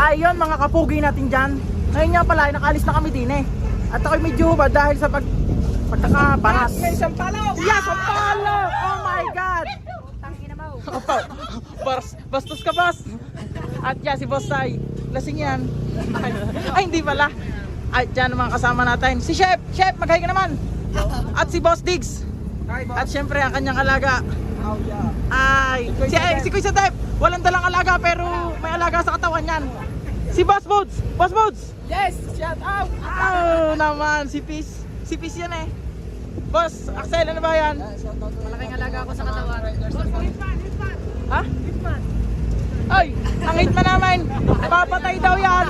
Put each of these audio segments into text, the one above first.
Ayun mga kapugi natin dyan. Ngayon nga pala, nakaalis na kami din eh. At ako'y medyo hubad dahil sa pagkakabanas. May sampalaw! Yes, sampalaw! Oh my God! Opo, bastos ka boss. At yan si boss ay lasing yan. Ay hindi pala. At yan ang mga kasama natin. Si Chef, Chef maghay ka naman. At si Boss Diggs. At syempre ang kanyang alaga. Ay, si Kuya Sadep, walang dalang alaga pero may alaga sa katawan yan. Si Boss Boots, Boss Boots. Yes! Shout out! Oh, naman si Peace. Si Peace yan eh. Boss, Axel ano ba yan? Malaking alaga ako sa katawan. Ha? Ay, ang hitman namin, papatay daw yan.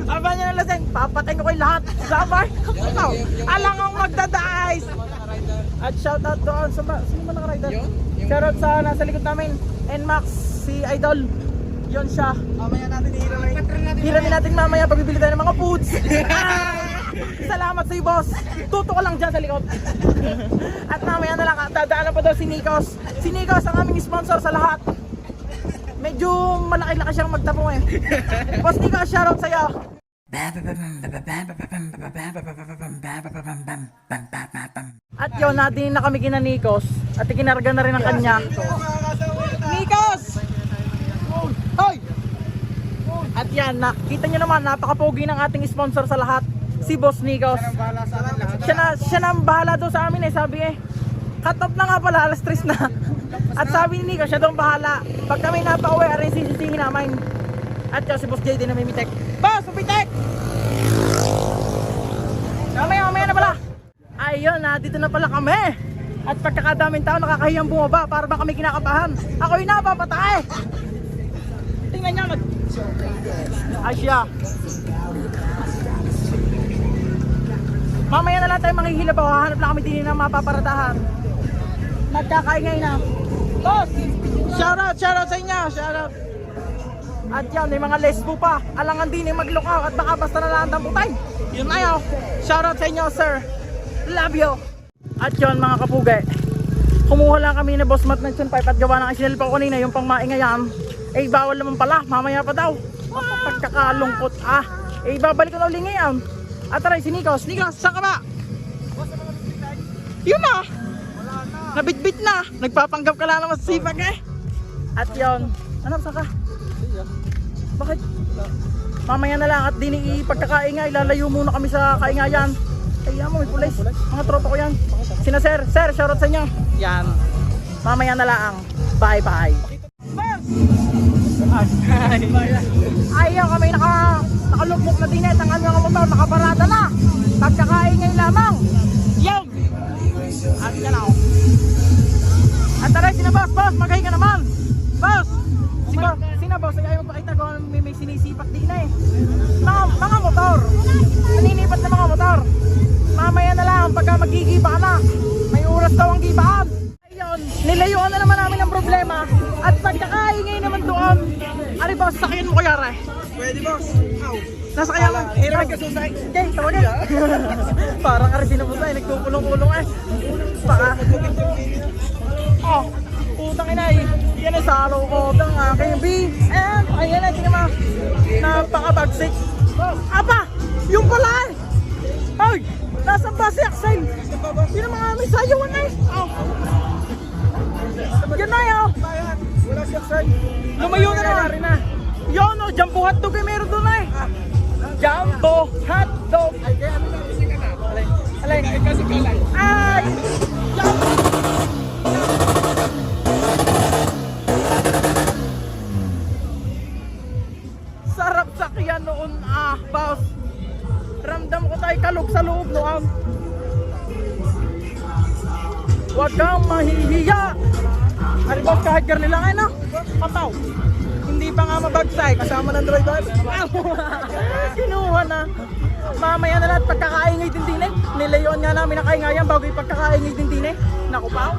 Aba niya na lasing, papatay ko kayo lahat. Samar, alang ang magdadice. At shoutout doon sa, sino ba naka-rider? Shoutout sa nasa likod namin, NMAX, si Idol. Yun siya. Mamaya natin Hiramin natin mamaya pagbibili tayo ng mga foods. Salamat sa iyo boss. Tuto ka lang dyan sa likod. At mamaya na lang dadaanan pa daw si Nikos. Si Nikos ang aming sponsor sa lahat. Medyo malaki-laki siyang magtapong eh. Boss Nikos, shoutout sa iyo. At yun, natin na kami kina Nikos. At ikinarga na rin ang kanya. Nikos! Hoy! At yan, nakita nyo naman, napakapogi ng ating sponsor sa lahat. Si Boss Nikos. Siya na ang bahala doon sa amin eh, sabi eh. Cut off na nga pala, alas 3 na. At sabi ni Nikos, siya doon bahala. Pag kami napauwi, arin sisisihin namin. At yun, si Boss JD na may mitek. Boss, upitek! Mamaya na pala. Ayun, dito na pala kami. At pagkakadaming tao, nakakahiyang bumaba para ba kami kinakabahan. Ako'y napapatay. Tingnan nyo, Asya. Mamaya na lang tayo manghihilabaw. Hahanap lang kami din ng mapaparadahan. Nagkakaingay na. Boss! Shoutout sa inyo. Shoutout. At yan, may mga lesbo pa. Alangan din yung maglukaw at baka basta na lang ang putay. Yun na yun. Shoutout sa inyo, sir. Love you. At yun, mga kapuge. Kumuha lang kami na Boss Matt Nelson Pipe at gawa ng isinil pa ko kanina yung pangmaingayan. Eh, bawal naman pala. Mamaya pa daw. Pagkakalungkot. Eh, babalik ko na ulit ngayon. At taray, si Nikos. Nikos, saan ka ba? Yun na. Nabitbit na. Nagpapanggap ka lang naman sa sipag eh. At yun. Ano, saan ka? Bakit? Mamaya na lang at dini pagkakaingay. Lalayo muna kami sa kaingayan. Ay, yan mo, may pulis. Mga tropa ko yan. Sina sir. Sir, shoutout sa inyo. Yan. Mamaya na lang. Bye-bye. Ayaw kami nakalugmok na dinet ang aming motor, nakaparada na. Pagkakaingay lamang. Yung! At yan ako. At taray, sina boss, maghay ka naman. Boss! Sina boss, ay ayaw magpakita ko may sinisipat din na eh. Mga motor. Naninipat na mga motor. Mamaya na lang, pagka magigiba ka na. May oras daw ang gibaan. Ayun, nilayuan na naman namin ang problema. At pagkakaingay naman doon. Ari boss, sakyan mo kaya rin? Pwede boss. Nasa kaya mo? Hirap ka susay. Okay, tawagin. Parang ari sinabusay, nagpupulong-pulong eh. Baka. Oh, putang inay. Yan ay sa loob ng aking BM. Ayan ay, tingnan mo. Napaka-bagsik. Apa, yung pala eh. Ay, nasa ba si Axel? Yun ang mga may sayawan eh. Yan na yun. Wala si Axel. Lumayo na na. Yun o, jumbo hotdog ay meron doon eh. Jumbo hotdog. Ay, kaya ano na kasi ka na? Alay. Ay, kasi kalay. Ay! Jumbo! Sarap sakyan noon boss. Ramdam ko tayo kalog sa loob noon. Huwag kang mahihiya. Ari boss, kahit girl lang ay no? Pataw. Hindi pa nga mabagsay. Kasama ng driver. Kinuha na. Mamaya na lahat pagkakaingay din din eh. Nilayon nga namin ang kaingayan bago yung pagkakaingay din din eh. Naku pa.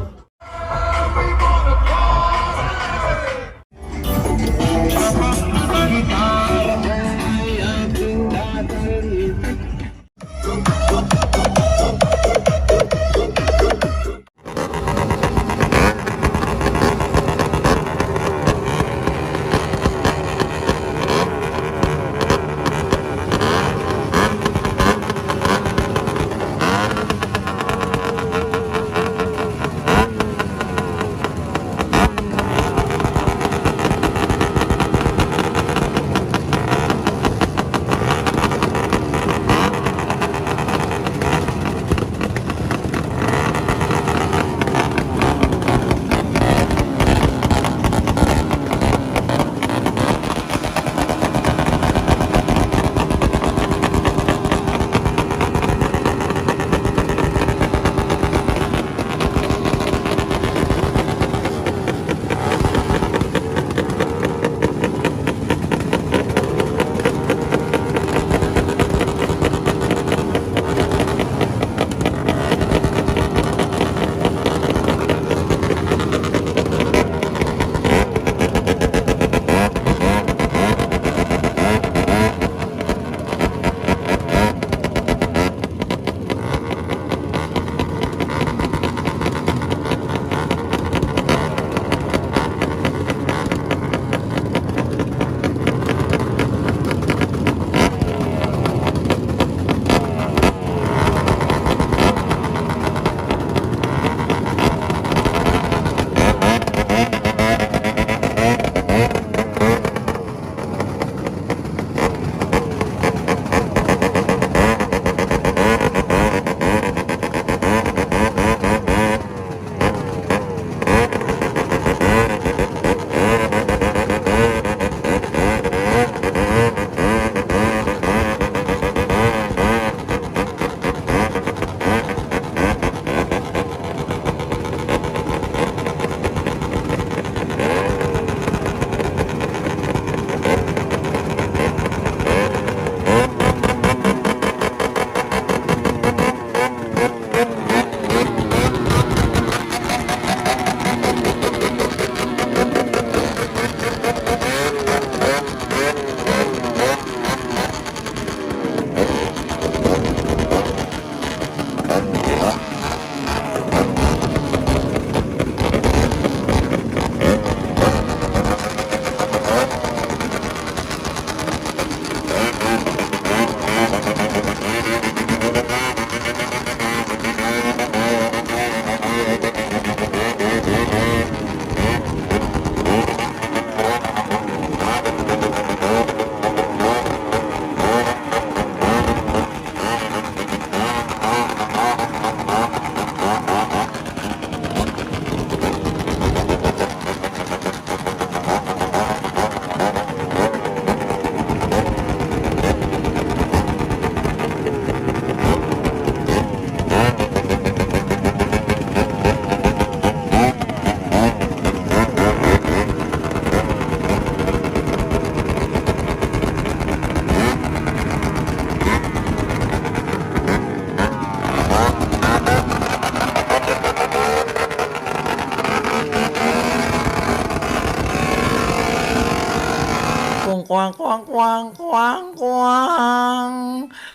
Kung kuwang kuwang kuwang kuwang kuwang.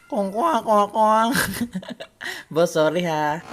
Kung kuwang kuwang kuwang. Boss, sorry ha.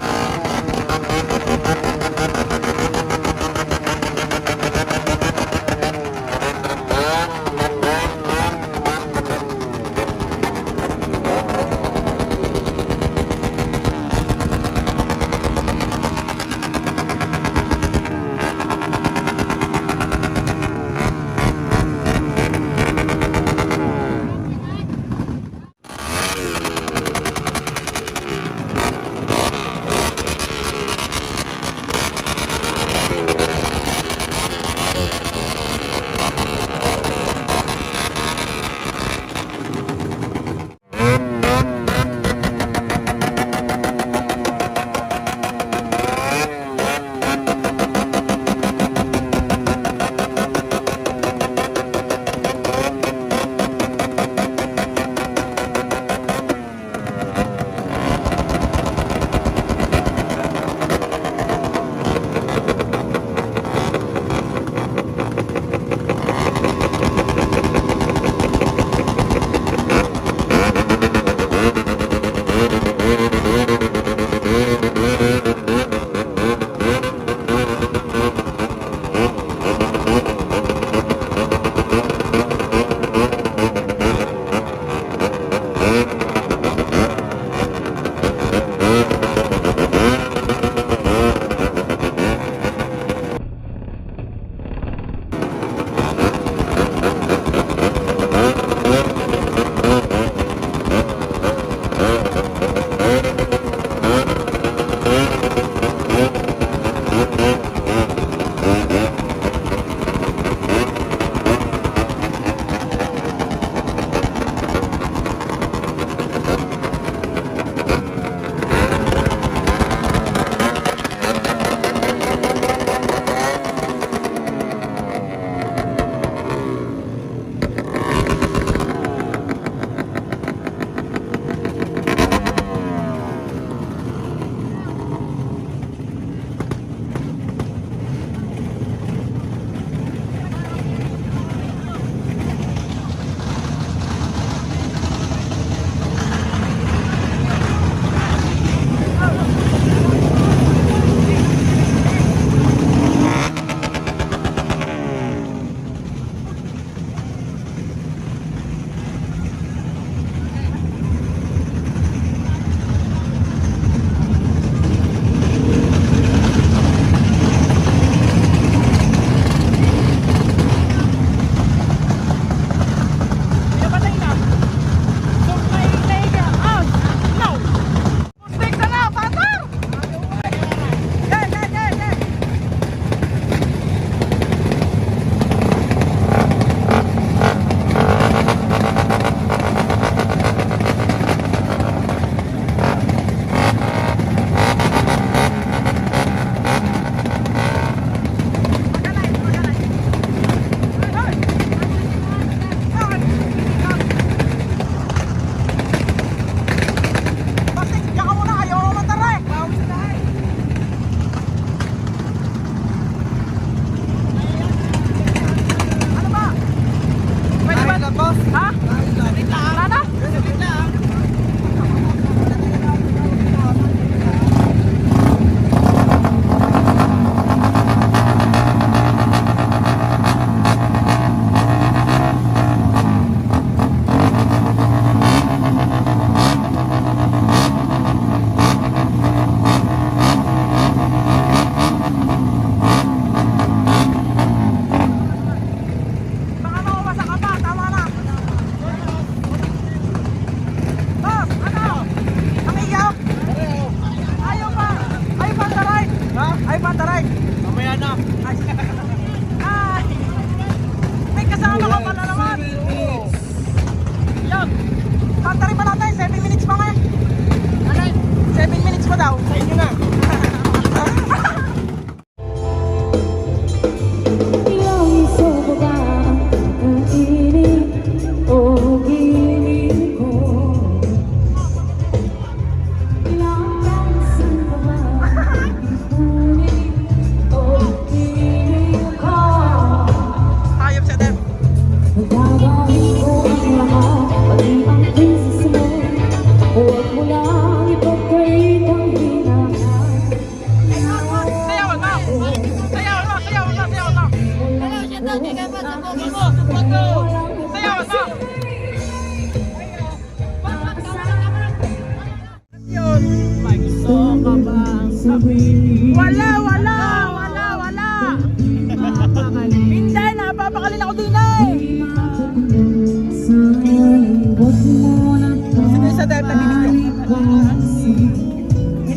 dahil nagbibideo.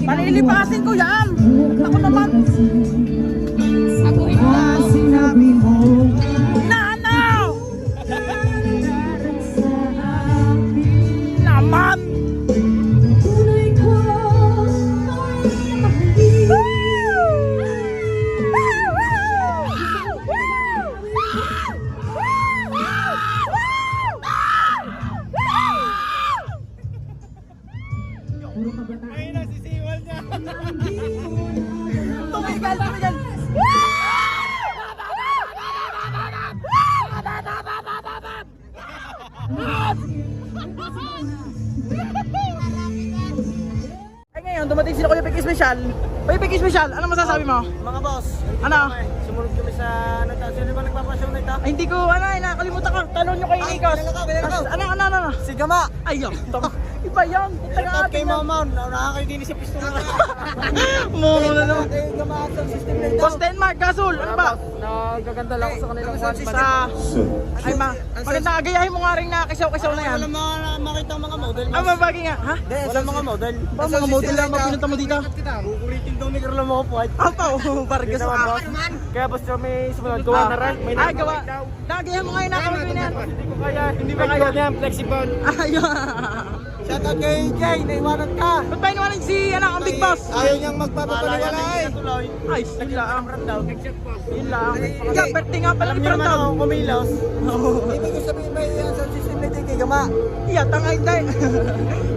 Palilipasin ko yan. Ako naman. Nano! Naman! Ay, nasisiwal niya. Tumigal, tumigal! Ay ngayon, dumating sila Kuya Pig Special. Kuya Pig Special, ano masasabi mo? Mga boss, Ano? sumunod kami sa sino ba nagpapasyon na ito? Ay, hindi ko, nakalimutan ko. Talon nyo kay Nikos. Ano? Si Gama. Ayun. Iba yan. Shout kay Mamaw. Nakakayo din sa pistol na. Mo na naman. Kay Gama sa system na ito. Boss Denmark, Gasol, ano ba? Nagaganda lang ako sa kanilang Ay, magandang agayahin mo nga rin na kisaw-kisaw na yan. Wala mga makita ang mga model. Ah, mabagi nga, ha? Wala mga model. Ba, mga model lang mapinunta mo dito? Kukulitin daw ni Carlo mo po. Apa, Vargas ka. Kaya basta may sumunod. Gawa na rin. May Ay, gawa. Nagayahin mo ngayon nakamagin yan. Hindi ko kaya. Hindi ba kaya niya? Flexible. Ayun. Shoutout kay Jay. Naiwanan ka. Ba't ba iniwanan si, ang Big Boss? Ayaw niyang magpapapaliwala eh. Ay, yun lang. Yun lang. Kaya, birthday nga pala Alam ni niyo naman Brandon. ako kumilos. Ibig ko sabihin ba yan sa system na ito kay Gama? Iya, tangay tayo.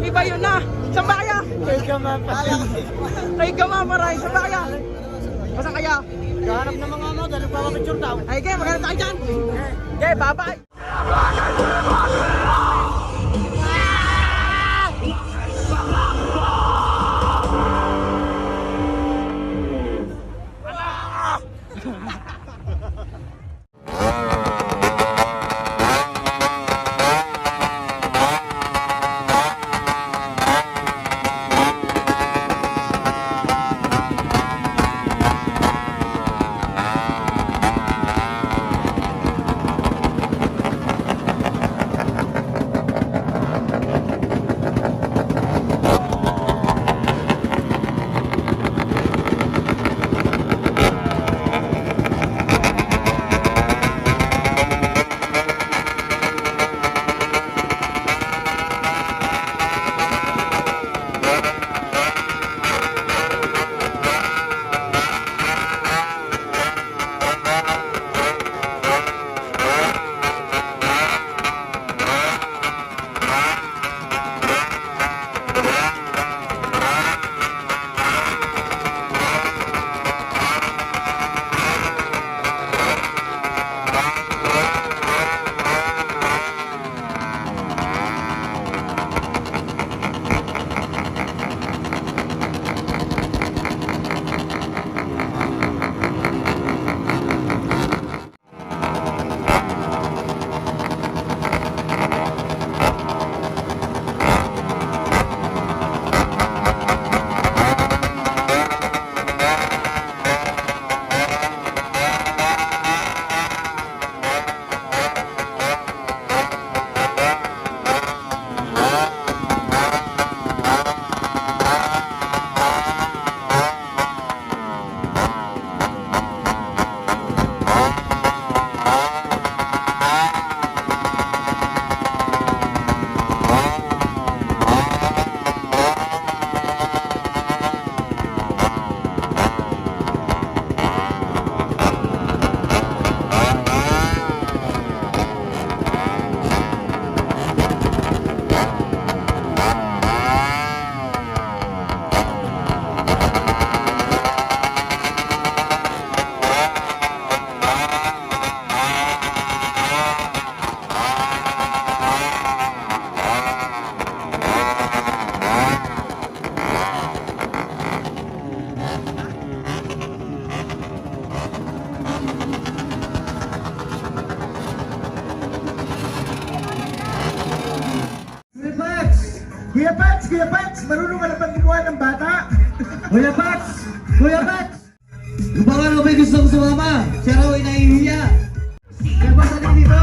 Iba yun na. Saan ba kaya? Kay Gama pa. Ay, gamamaray. Saan ba kaya? Saan kaya? Kahanap ng mga model. Nagpapapicture daw. Ay, okay, maganda tayo dyan. Okay, bye-bye. Kuya Pats, marunong ka na bang gumawa ng bata? Kuya Pats! Yung baka ano may gusto kong sumama, siya raw ay nahihiya. Kuya Pats, ano dito?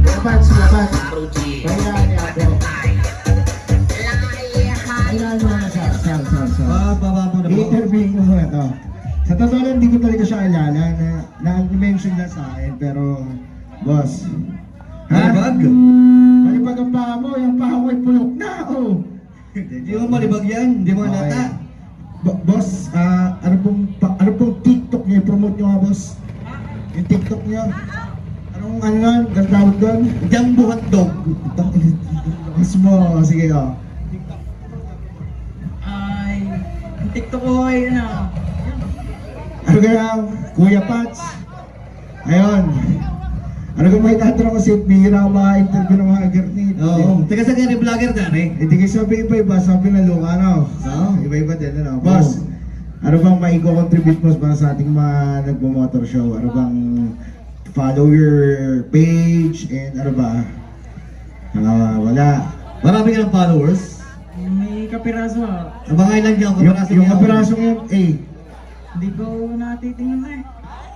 Kuya Pats. Kaya, i-mention na sa akin, pero, boss. Malibag? Malibag ang paa mo, yung paa mo ay pulok na, oh. Hindi mo malibag yan, hindi mo Okay. nata. Boss, ano pong TikTok niyo? Promote niyo nga, boss. Yung TikTok niyo. Anong ano nun? Ang tawag doon? Jumbo hotdog. Mas mo, sige oh. Ay, ang TikTok ko ay ano. Ano kaya, Kuya Pats? Ayun. Ano kung may tatanong ko si Bira ako mga-interview ng mga garnit? Oo. Taga sa kanya vlogger dyan eh. Hindi kayo sabi iba-iba, sabi na luka, ano? Oo. Iba-iba din, ano? Boss, ano bang maiko-contribute mo para sa ating mga nagmo-motor show? Ano bang follow your page and ano ba? Wala. Marami ka ng followers. May kapiraso ah. Abangay lang dyan, kapiraso Yung kapirasong yun, Hindi ko natitingnan na eh.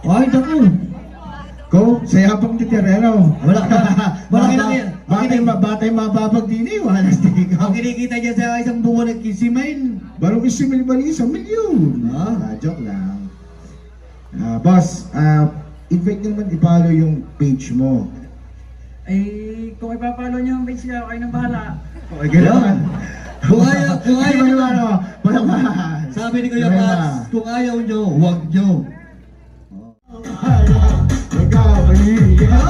Ay, dako. Ko, saya pang titireno. Wala ka. Malaki lang yan. Batay mababag din eh, wala stick Ang kinikita niya sa isang buwan ng 15 mile. Barong isimil ba niya? 1 milyon. Joke lang. Boss, invite nyo naman i-follow yung page mo. Ay, kung ipapalo niyo ang page niya, kayo nang bahala. Okay, gano'n. Kung ayaw nyo, Wala ba? sabi ni Kuya Pats, kung ayaw nyo, huwag nyo. Ikaw, mali. Di ba?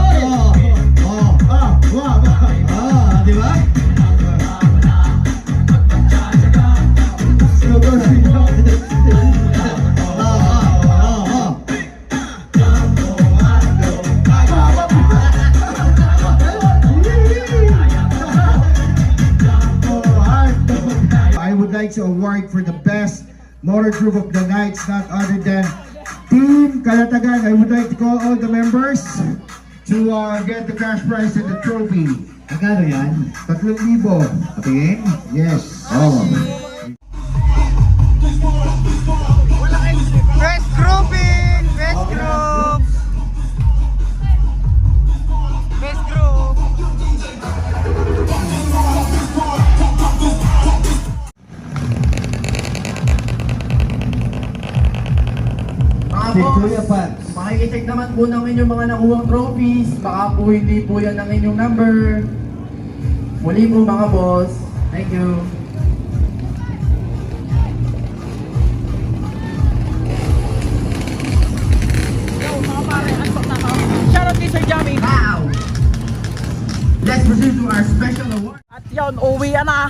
I would like to award for the best motor group of the nights, not other than Team Kalatagan. I would like to call all the members to get the cash prize and the trophy. Magkano yan? 3,000. Patingin? Yes. Oo. Best grouping! Best group! Best group! Si Kuya Pats. Makikicheck naman po ng inyong mga nakuhang trophies. Baka po hindi po yan ang inyong number. Muli po mga boss. Thank you. Shoutout kay Sir Jamie! Wow! Let's proceed to our special award. At yun, uwi na.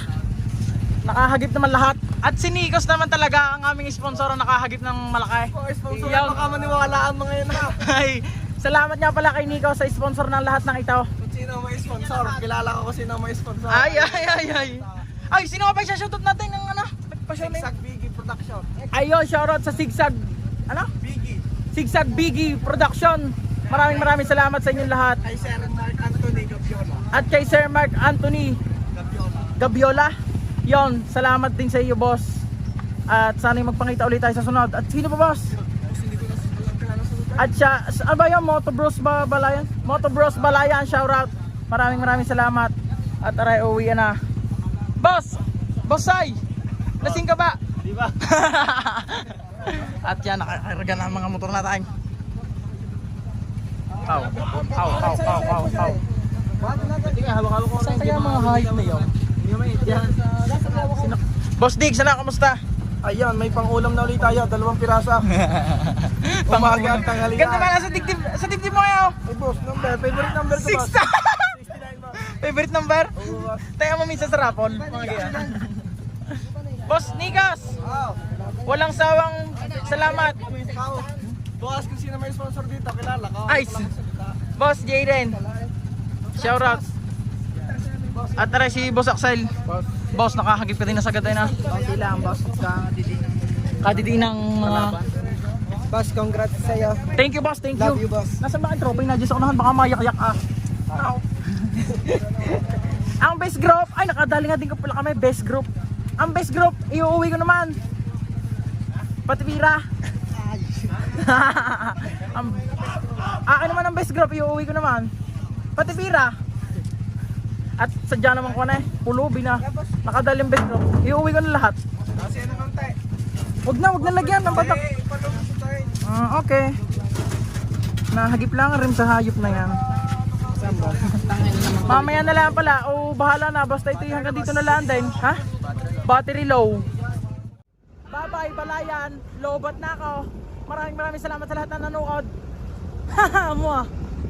Nakahagip naman lahat. At si Nikos naman talaga ang aming sponsor ang nakahagip ng malaki. Sponsor, Yun. baka maniwalaan mga yun ha. Ay, salamat nga pala kay Nikos sa sponsor ng lahat ng ito. Kung sino may sponsor, kilala ko kung sino may sponsor. Ay, sino ka ba shoutout natin ng ano? Nagpa-show na yun? Sigsag Biggie Production. Ayun, shoutout sa Sigsag, ano? Biggie. Sigsag Biggie Production. Maraming salamat sa inyong lahat. Kay Sir Mark Anthony Gabiola. At kay Sir Mark Anthony Gabiola. Yon, salamat din sa iyo, boss. At sana magpangita ulit tayo sa sunod. At sino pa, boss? At siya, ano ba yun? Motobros Balayan? Motobros Balayan, shoutout. Maraming salamat. At aray, uwi na. Boss! Bossay! Lasing ka ba? Di ba? At yan, nakakarga na ang mga motor natin. Aw. Saan kaya mga hype na yun? Boss Dig, sana kamusta? Ayan, may pang-ulam na ulit tayo, 2 pirasa. Umaga at tanghalian. Ganda ba sa dibdib mo kayo? Ay boss, favorite number ko boss. 69 boss. Favorite number? Oo, boss. Tayo mo minsan sa rapon. Mga ganyan. Boss Nikas, Wow. walang sawang salamat. Ikaw. Bukas kung sino may sponsor dito, kilala ko. Ice. Boss Jayden, shoutout. At tara si Boss Axel. Boss, nakahagip ka din na sagad na. Konti lang boss, Kadidi ng mga... Boss, congrats sa'yo. Thank you, boss. Thank you. Love you, boss. Nasaan ba ang trophy na dyan sa unahan? Baka mayak-yak ah. Ang best group, ay nakadali nga din ko pala kami, best group. Ang best group, iuuwi ko naman. Pati Pira. Akin naman ang best group, iuuwi ko naman. Pati Pira. At sadya naman ko na eh, pulubi na. Nakadali ang best group, iuuwi ko na lahat. Kasi ano nang tayo? Wag na lagyan ng batak. Ipalong sa tayo. Okay. Nahagip lang rin sa hayop na yan. Mamaya na lang pala. O bahala na. Basta ito hanggang dito na lang din. Ha? Battery low. Bye bye Balayan. Lobat na ako. Maraming salamat sa lahat na nanood. Haha mo ah.